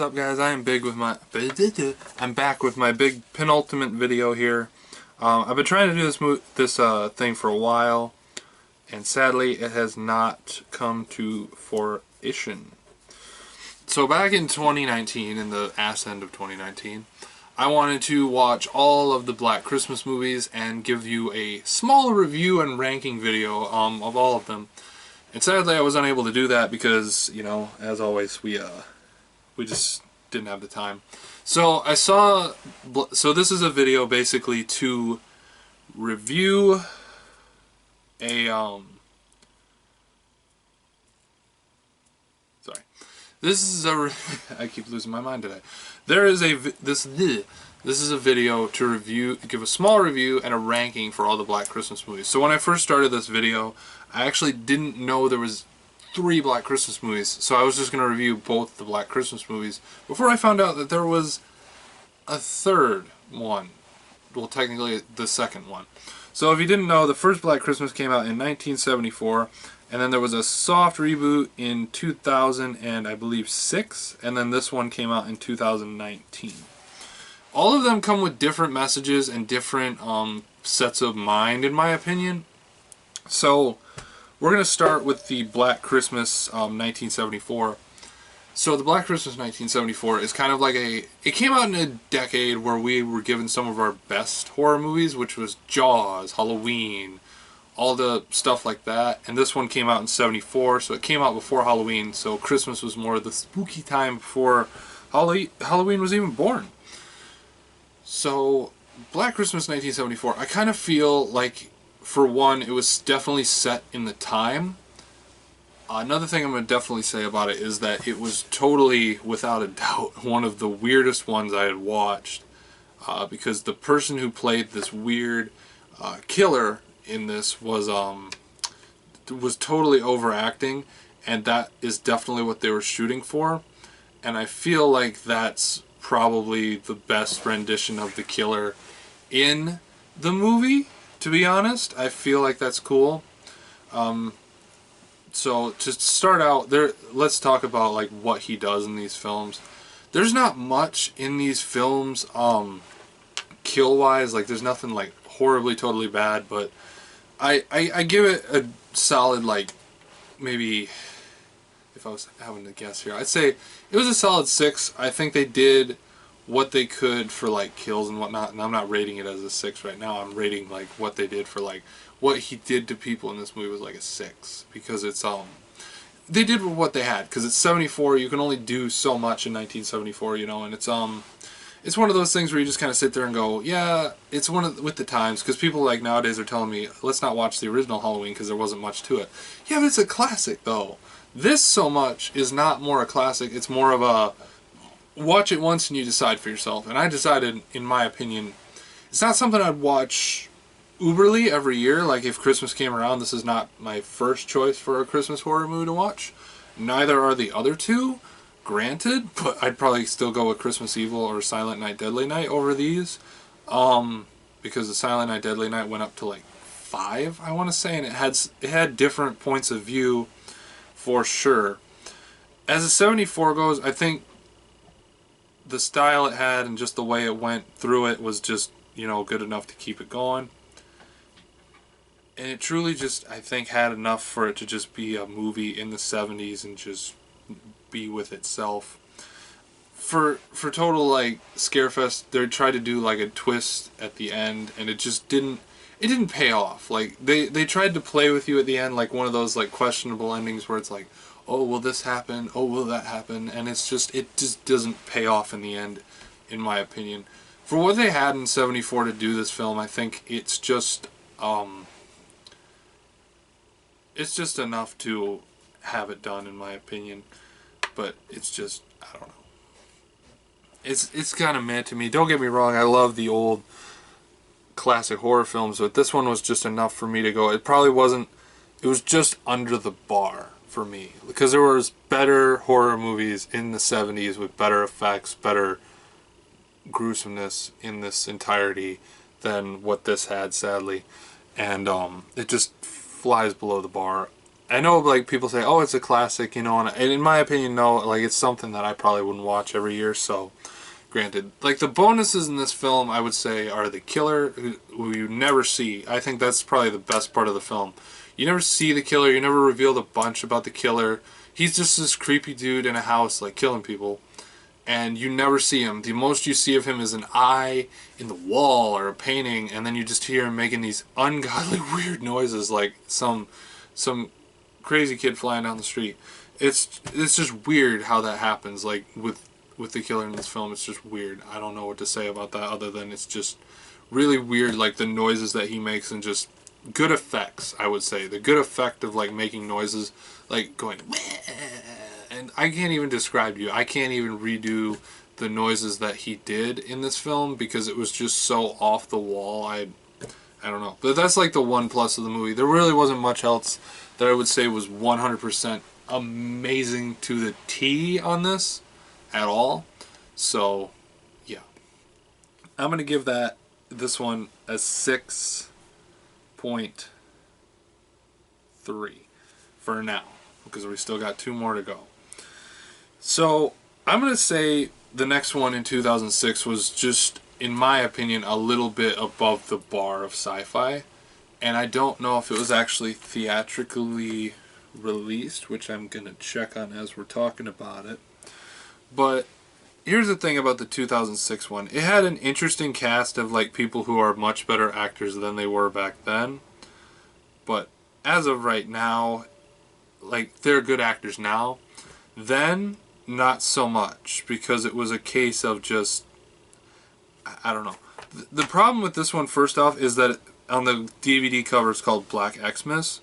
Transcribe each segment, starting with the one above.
up, guys? I'm back with my big penultimate video here. I've been trying to do this thing for a while, and sadly it has not come to fruition. So back in 2019, in the ass end of 2019, I wanted to watch all of the Black Christmas movies and give you a small review and ranking video of all of them. And sadly I was unable to do that because, you know, as always, we just didn't have the time. So this is a video basically to review a I keep losing my mind today. This is a video to give a small review and a ranking for all the Black Christmas movies. So when I first started this video, I actually didn't know there was 3 Black Christmas movies, so I was just going to review both the Black Christmas movies before I found out that there was a third one. Well, technically the second one. So if you didn't know, the first Black Christmas came out in 1974, and then there was a soft reboot in 2000 and I believe 6, and then this one came out in 2019. All of them come with different messages and different sets of mind, in my opinion. So we're going to start with the Black Christmas 1974. So the Black Christmas 1974 is kind of like it came out in a decade where we were given some of our best horror movies, which was Jaws, Halloween, all the stuff like that. And this one came out in 74, so it came out before Halloween, so Christmas was more the spooky time before Halloween was even born. So Black Christmas 1974, I kind of feel like, for one, it was definitely set in the time. Another thing I'm going to definitely say about it is that it was totally, without a doubt, one of the weirdest ones I had watched. Because the person who played this weird killer in this was totally overacting, and that is definitely what they were shooting for. And I feel like that's probably the best rendition of the killer in the movie. To be honest, I feel like that's cool. So to start out, let's talk about like what he does in these films. There's not much in these films, kill-wise. Like, there's nothing like horribly, totally bad. But I give it a solid, like, maybe, if I was having to guess here, I'd say it was a solid 6. I think they did what they could for like kills and whatnot, and I'm not rating it as a 6 right now. I'm rating like what they did for like what he did to people in this movie was like a 6, because it's they did what they had, because it's 74. You can only do so much in 1974, you know, and it's one of those things where you just kind of sit there and go, yeah, it's with the times, because people like nowadays are telling me, let's not watch the original Halloween because there wasn't much to it. Yeah, but it's a classic though. This so much is not more a classic, it's more of a watch it once and you decide for yourself. And I decided, in my opinion, it's not something I'd watch uberly every year. Like, if Christmas came around, this is not my first choice for a Christmas horror movie to watch. Neither are the other two, granted, but I'd probably still go with Christmas Evil or Silent Night Deadly Night over these. Because the Silent Night Deadly Night went up to like 5, I want to say, and it had different points of view for sure. As the 74 goes, I think the style it had and just the way it went through it was just, you know, good enough to keep it going. And it truly just, I think, had enough for it to just be a movie in the 70s and just be with itself. For total, like, Scarefest, they tried to do, like, a twist at the end, and it just didn't pay off. Like, they tried to play with you at the end, like one of those, like, questionable endings where it's like, oh, will this happen? Oh, will that happen? And it just doesn't pay off in the end, in my opinion. For what they had in 74 to do this film, I think it's just enough to have it done, in my opinion. But it's just, I don't know. It's kind of meh to me. Don't get me wrong, I love the old classic horror films, but this one was just enough for me to go. It probably wasn't, it was just under the bar for me, because there was better horror movies in the 70s with better effects, better gruesomeness in this entirety than what this had, sadly. And it just flies below the bar I know like people say, oh, it's a classic, you know, and in my opinion, no, like it's something that I probably wouldn't watch every year. So, granted, like the bonuses in this film, I would say are the killer who you never see. I think that's probably the best part of the film. You never see the killer. You never revealed a bunch about the killer. He's just this creepy dude in a house like killing people, and you never see him. The most you see of him is an eye in the wall or a painting, and then you just hear him making these ungodly weird noises like some crazy kid flying down the street. It's just weird how that happens. Like with the killer in this film, it's just weird. I don't know what to say about that other than it's just really weird. Like the noises that he makes and just good effects. I would say the good effect of like making noises, like going, and I can't even describe to you. I can't even redo the noises that he did in this film because it was just so off the wall. I don't know. But that's like the one plus of the movie. There really wasn't much else that I would say was 100% amazing to the T on this at all. So, yeah. I'm going to give this one a 6.3 for now because we still got 2 more to go. So, I'm going to say the next one in 2006 was just, in my opinion, a little bit above the bar of sci-fi. And I don't know if it was actually theatrically released, which I'm going to check on as we're talking about it. But here's the thing about the 2006 one. It had an interesting cast of like people who are much better actors than they were back then. But as of right now, like they're good actors now. Then, not so much, because it was a case of just, I don't know. The problem with this one, first off, is that on the DVD cover it's called Black Xmas,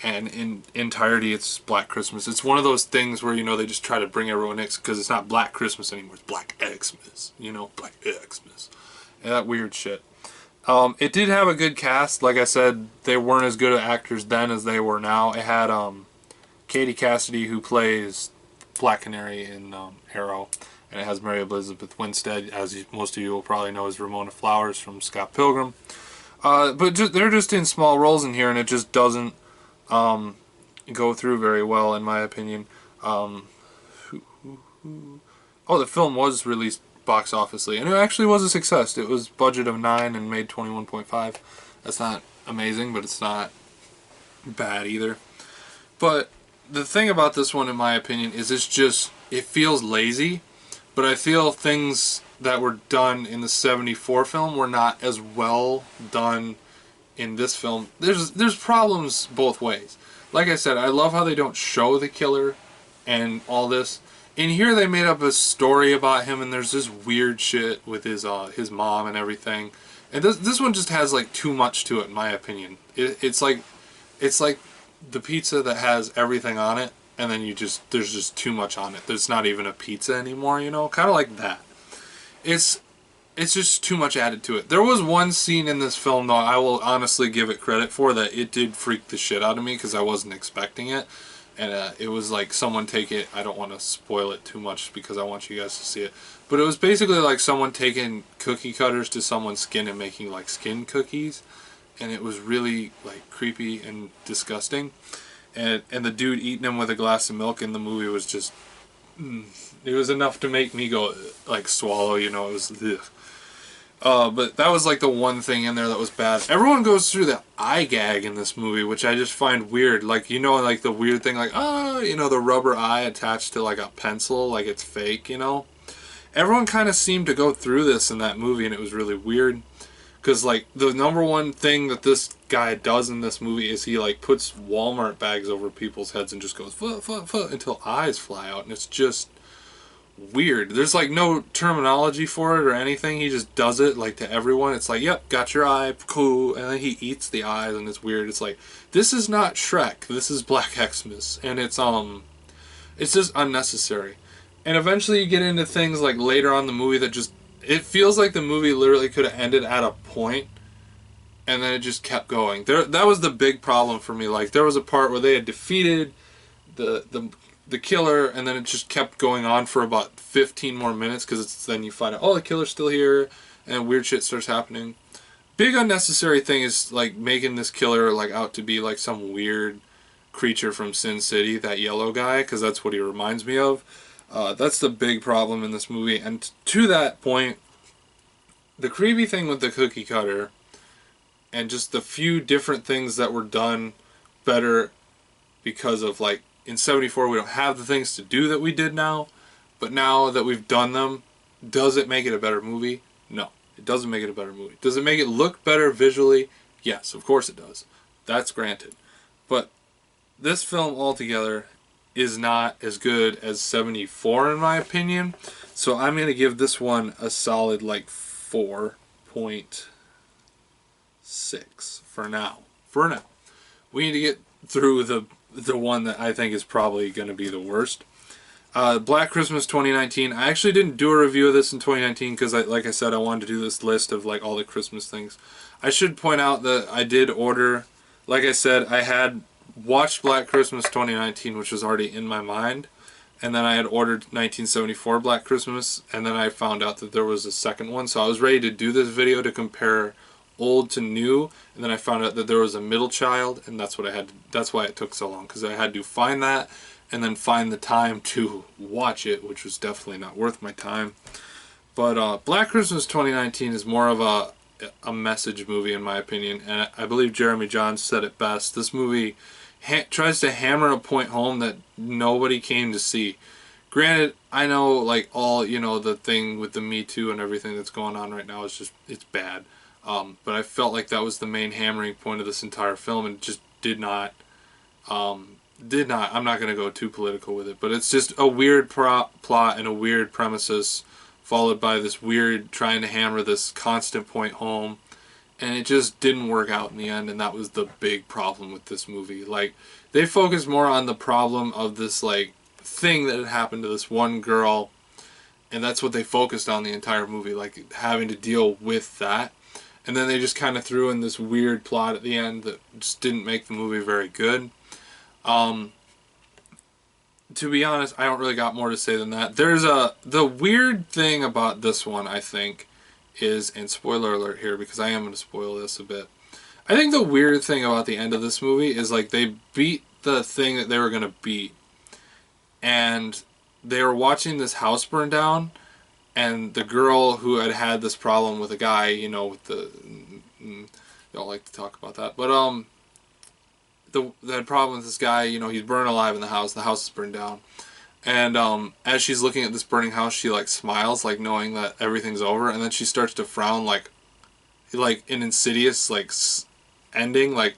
and in entirety it's Black Christmas. It's one of those things where, you know, they just try to bring everyone in because it's not Black Christmas anymore, it's Black Xmas, you know, Black Xmas. And that weird shit. It did have a good cast. Like I said, they weren't as good at actors then as they were now. It had Katie Cassidy, who plays Black Canary in Arrow, and it has Mary Elizabeth Winstead, as most of you will probably know as Ramona Flowers from Scott Pilgrim. But they're just in small roles in here, and it just doesn't go through very well, in my opinion. Oh, the film was released box officely, and it actually was a success. It was budget of 9 and made 21.5. That's not amazing, but it's not bad either. But the thing about this one, in my opinion, is it feels lazy, but I feel things that were done in the 74 film were not as well done in this film. There's problems both ways. Like I said, I love how they don't show the killer and all this. In here they made up a story about him, and there's this weird shit with his mom and everything. And this one just has like too much to it, in my opinion. It's like the pizza that has everything on it, and then there's just too much on it. There's not even a pizza anymore, you know? Kind of like that. It's just too much added to it. There was one scene in this film, though, I will honestly give it credit for, that it did freak the shit out of me because I wasn't expecting it. And it was like someone I don't want to spoil it too much because I want you guys to see it. But it was basically like someone taking cookie cutters to someone's skin and making like skin cookies. And it was really like creepy and disgusting. And the dude eating them with a glass of milk in the movie was just... it was enough to make me go, like, swallow, you know, it was... ugh. But that was like the one thing in there that was bad. Everyone goes through the eye gag in this movie, which I just find weird. Like, you know, like the weird thing, like, you know, the rubber eye attached to like a pencil, like it's fake, you know? Everyone kind of seemed to go through this in that movie, and it was really weird. Because, like, the number one thing that this guy does in this movie is he, like, puts Walmart bags over people's heads and just goes, until eyes fly out, and it's just weird. There's like no terminology for it or anything. He just does it like to everyone. It's like, yep, got your eye, cool, and then he eats the eyes, and it's weird. It's like, this is not Shrek, this is Black Xmas, and it's just unnecessary. And eventually you get into things like later on in the movie that just, it feels like the movie literally could have ended at a point, and then it just kept going. That was the big problem for me. Like, there was a part where they had defeated the killer, and then it just kept going on for about 15 more minutes, because then you find out, oh, the killer's still here, and weird shit starts happening. Big unnecessary thing is like making this killer like out to be like some weird creature from Sin City, that yellow guy, because that's what he reminds me of. That's the big problem in this movie. And to that point, the creepy thing with the cookie cutter and just the few different things that were done better because of, like, in 74 we don't have the things to do that we did now, but now that we've done them, does it make it a better movie? No, it doesn't make it a better movie. Does it make it look better visually? Yes, of course it does. That's granted. But this film altogether is not as good as 74 in my opinion, so I'm going to give this one a solid like 4.6 for now. For now. We need to get through the one that I think is probably going to be the worst. Black Christmas 2019. I actually didn't do a review of this in 2019 because, like I said, I wanted to do this list of like all the Christmas things. I should point out that I did order, like I said, I had watched Black Christmas 2019, which was already in my mind, and then I had ordered 1974 Black Christmas, and then I found out that there was a second one, so I was ready to do this video to compare old to new, and then I found out that there was a middle child, and that's what I had to, that's why it took so long, because I had to find that and then find the time to watch it, which was definitely not worth my time. But Black Christmas 2019 is more of a message movie in my opinion, and I believe Jeremy Jahns said it best. This movie tries to hammer a point home that nobody came to see. Granted, I know, like, all, you know, the thing with the Me Too and everything that's going on right now is just, it's bad. But I felt like that was the main hammering point of this entire film, and just did not, I'm not going to go too political with it, but it's just a weird plot and a weird premises, followed by this weird trying to hammer this constant point home, and it just didn't work out in the end, and that was the big problem with this movie. Like, they focused more on the problem of this, like, thing that had happened to this one girl, and that's what they focused on the entire movie, like, having to deal with that. And then they just kind of threw in this weird plot at the end that just didn't make the movie very good. To be honest, I don't really got more to say than that. The weird thing about this one, I think, is, and spoiler alert here because I am going to spoil this a bit. I think the weird thing about the end of this movie is, like, they beat the thing that they were going to beat, and they were watching this house burn down, and the girl who had had this problem with a guy, you know, with the, don't like to talk about that, but the problem with this guy, you know, he's burned alive in the house is burned down, and as she's looking at this burning house, she, like, smiles, like, knowing that everything's over, and then she starts to frown, like an Insidious, like, ending, like,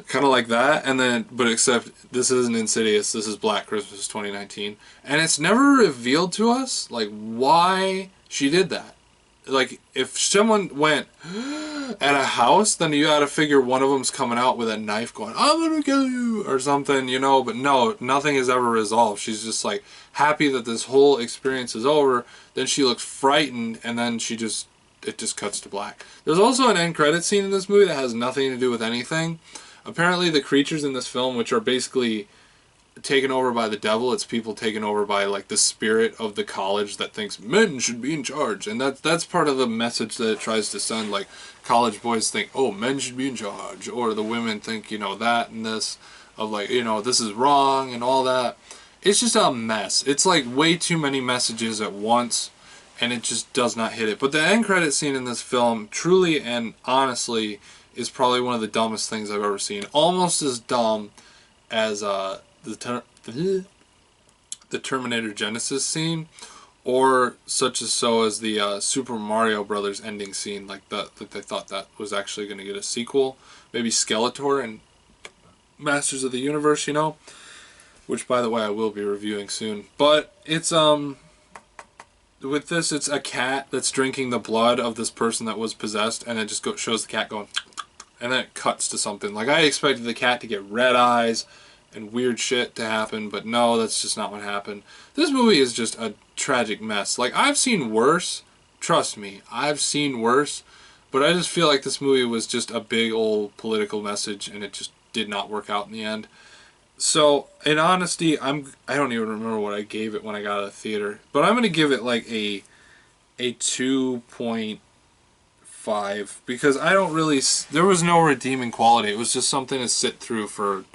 kind of like that, and then, but except this isn't Insidious, this is Black Christmas 2019, and it's never revealed to us, like, why she did that. Like, if someone went at a house, then you gotta figure one of them's coming out with a knife going, I'm gonna kill you, or something, you know, but no, nothing is ever resolved. She's just, like, happy that this whole experience is over, then she looks frightened, and then it just cuts to black. There's also an end credit scene in this movie that has nothing to do with anything. Apparently the creatures in this film, which are basically taken over by the devil, it's people taken over by, like, the spirit of the college that thinks men should be in charge, and that's part of the message that it tries to send. Like, college boys think, oh, men should be in charge, or the women think, you know, that and this, of, like, you know, this is wrong and all that. It's just a mess. It's like way too many messages at once, and it just does not hit it. But the end credit scene in this film, truly and honestly, is probably one of the dumbest things I've ever seen. Almost as dumb as the Terminator Genesis scene, or such as so as the Super Mario Brothers ending scene, like that they thought that was actually going to get a sequel, maybe Skeletor and Masters of the Universe, you know, which, by the way, I will be reviewing soon. But it's with this, it's a cat that's drinking the blood of this person that was possessed, and it just shows the cat going, and then it cuts to something. Like, I expected the cat to get red eyes and weird shit to happen, but no, that's just not what happened. This movie is just a tragic mess. Like, I've seen worse, trust me, I've seen worse, but I just feel like this movie was just a big old political message, and it just did not work out in the end. So, in honesty, I don't even remember what I gave it when I got out of the theater, but I'm going to give it like a 2.5, because I don't really, there was no redeeming quality. It was just something to sit through for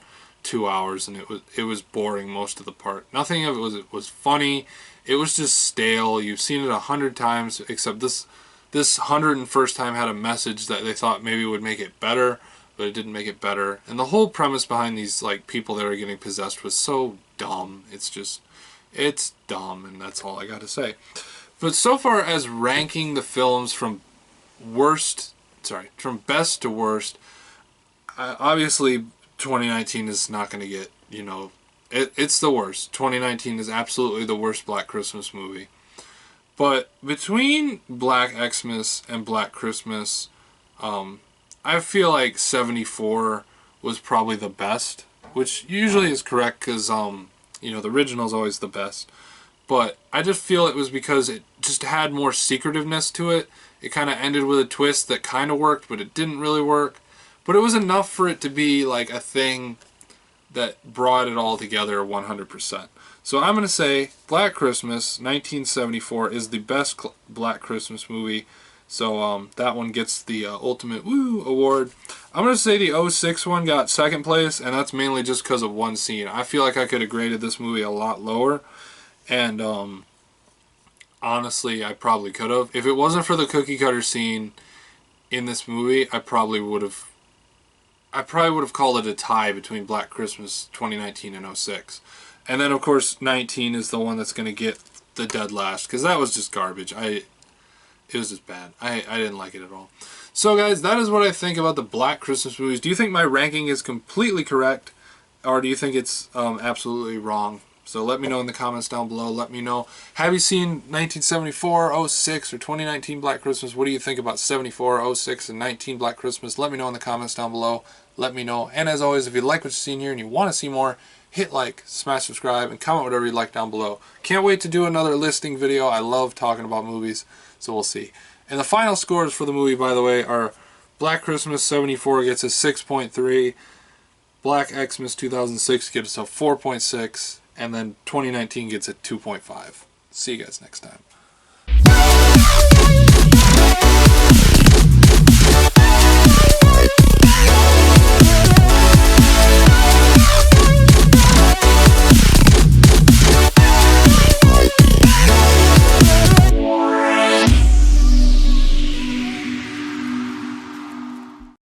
2 hours, and it was boring most of the part. Nothing of it was funny. It was just stale. You've seen it 100 times, except this 101st time had a message that they thought maybe would make it better, but it didn't make it better. And the whole premise behind these like people that are getting possessed was so dumb. It's dumb, and that's all I got to say. But so far as ranking the films from best to worst, obviously 2019 is not going to get, you know, it's the worst. 2019 is absolutely the worst Black Christmas movie. But between Black Xmas and Black Christmas, I feel like 74 was probably the best, which usually is correct because, you know, the original is always the best. But I just feel it was because it just had more secretiveness to it. It kind of ended with a twist that kind of worked, but it didn't really work. But it was enough for it to be like a thing that brought it all together 100%. So I'm going to say Black Christmas 1974 is the best Black Christmas movie. So that one gets the ultimate woo award. I'm going to say the 06 one got second place, and that's mainly just because of one scene. I feel like I could have graded this movie a lot lower, and honestly, I probably could have. If it wasn't for the cookie cutter scene in this movie, I probably would have called it a tie between Black Christmas 2019 and 06. And then, of course, 19 is the one that's going to get the dead last, because that was just garbage. It was just bad. I didn't like it at all. So, guys, that is what I think about the Black Christmas movies. Do you think my ranking is completely correct, or do you think it's absolutely wrong? So let me know in the comments down below. Let me know. Have you seen 1974, 06, or 2019 Black Christmas? What do you think about 74, 06, and 19 Black Christmas? Let me know in the comments down below. Let me know. And as always, if you like what you've seen here and you want to see more, hit like, smash subscribe, and comment whatever you'd like down below. Can't wait to do another listing video. I love talking about movies, so we'll see. And the final scores for the movie, by the way, are Black Christmas 74 gets a 6.3, Black Xmas 2006 gets a 4.6, and then 2019 gets a 2.5. See you guys next time.